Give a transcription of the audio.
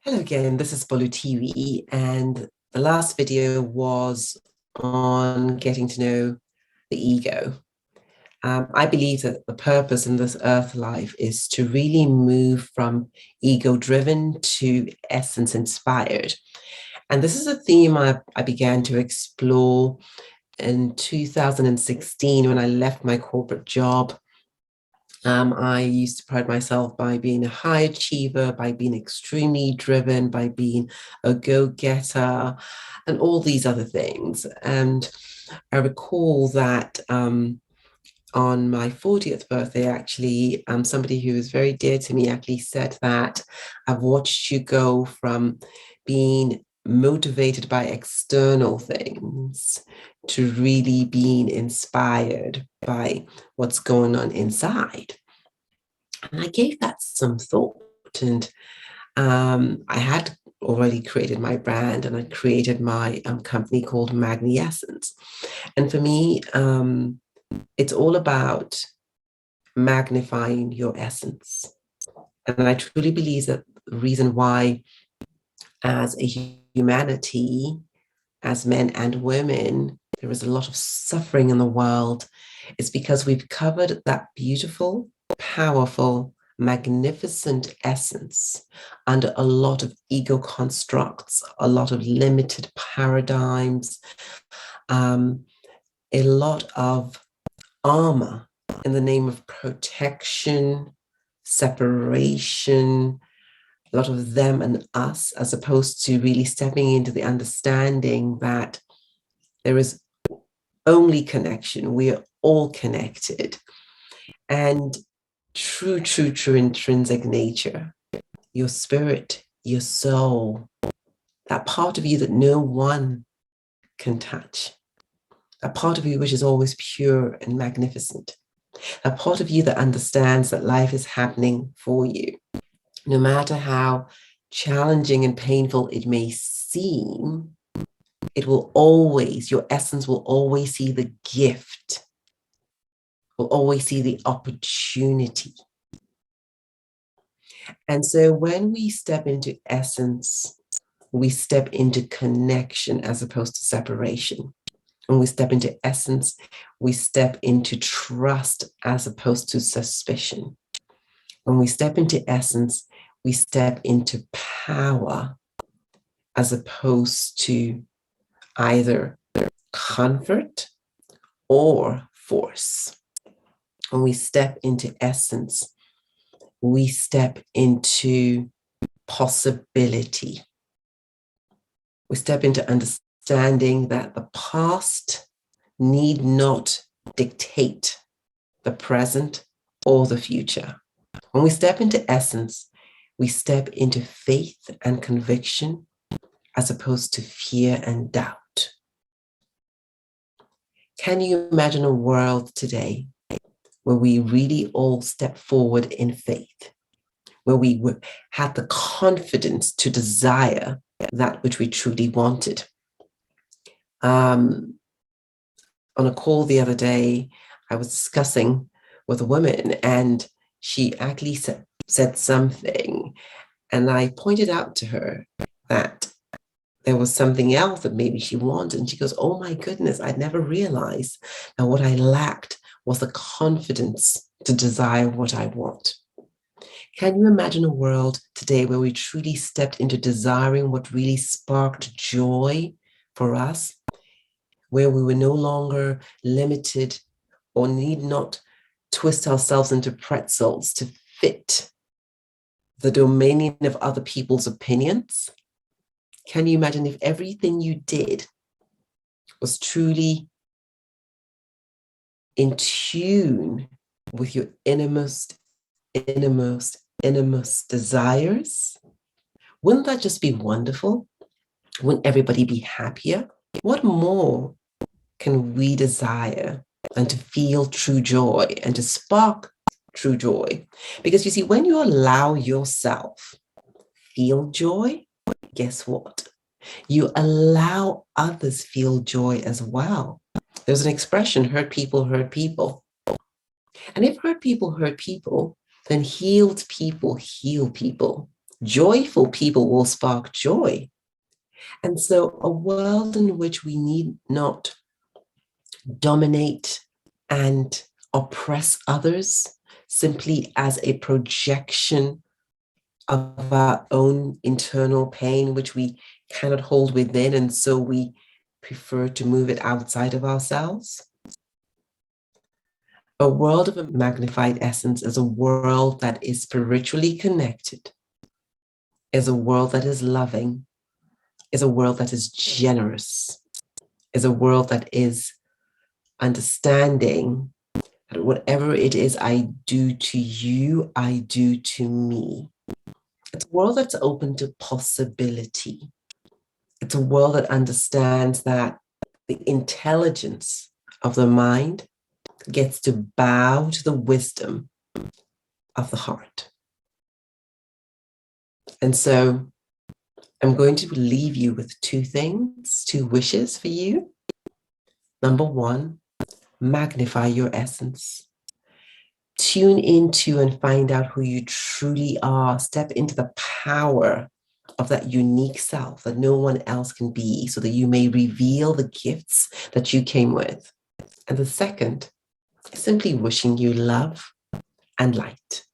Hello again, this is Bolutiwi, and the last video was on getting to know the ego. I believe that the purpose in this earth life is to really move from ego-driven to essence-inspired. And this is a theme I began to explore in 2016 when I left my corporate job. I used to pride myself by being a high achiever, by being extremely driven, by being a go-getter, and all these other things. And I recall that on my 40th birthday, actually, somebody who was very dear to me actually said that I've watched you go from being motivated by external things to really being inspired by what's going on inside. And I gave that some thought, and I had already created my brand, and I created my company called Magnify. And for me, it's all about magnifying your essence. And I truly believe that the reason why, as a humanity, as men and women, there is a lot of suffering in the world, is because we've covered that beautiful, powerful, magnificent essence under a lot of ego constructs, a lot of limited paradigms, a lot of armor in the name of protection, separation, a lot of them and us, as opposed to really stepping into the understanding that there is only connection. We are all connected. And true intrinsic nature, your spirit, your soul, that part of you that no one can touch, that part of you which is always pure and magnificent, that part of you that understands that life is happening for you. No matter how challenging and painful it may seem, it will always, your essence will always see the gift, will always see the opportunity. And so when we step into essence, we step into connection as opposed to separation. When we step into essence, we step into trust as opposed to suspicion. When we step into essence, we step into power as opposed to either comfort or force. When we step into essence, we step into possibility. We step into understanding that the past need not dictate the present or the future. When we step into essence, we step into faith and conviction as opposed to fear and doubt. Can you imagine a world today where we really all step forward in faith, where we had the confidence to desire that which we truly wanted? On a call the other day, I was discussing with a woman, and she actually said something, and I pointed out to her that there was something else that maybe she wanted. And she goes, oh my goodness, I'd never realized that what I lacked was the confidence to desire what I want. Can you imagine a world today where we truly stepped into desiring what really sparked joy for us, where we were no longer limited or need not twist ourselves into pretzels to fit the dominion of other people's opinions? Can you imagine if everything you did was truly in tune with your innermost desires? Wouldn't that just be wonderful? Wouldn't everybody be happier? What more can we desire than to feel true joy and to spark true joy? Because you see, when you allow yourself feel joy, guess what? You allow others feel joy as well. There's an expression, hurt people hurt people. And if hurt people hurt people, then healed people heal people. Joyful people will spark joy. And so a world in which we need not dominate and oppress others simply as a projection of our own internal pain, which we cannot hold within, and so we prefer to move it outside of ourselves. A world of a magnified essence is a world that is spiritually connected, is a world that is loving, is a world that is generous, is a world that is understanding that whatever it is I do to you, I do to me. It's a world that's open to possibility. It's a world that understands that the intelligence of the mind gets to bow to the wisdom of the heart. And so I'm going to leave you with two things, two wishes for you. Number one, magnify your essence. Tune into and find out who you truly are. Step into the power of that unique self that no one else can be, so that you may reveal the gifts that you came with. And the second is simply wishing you love and light.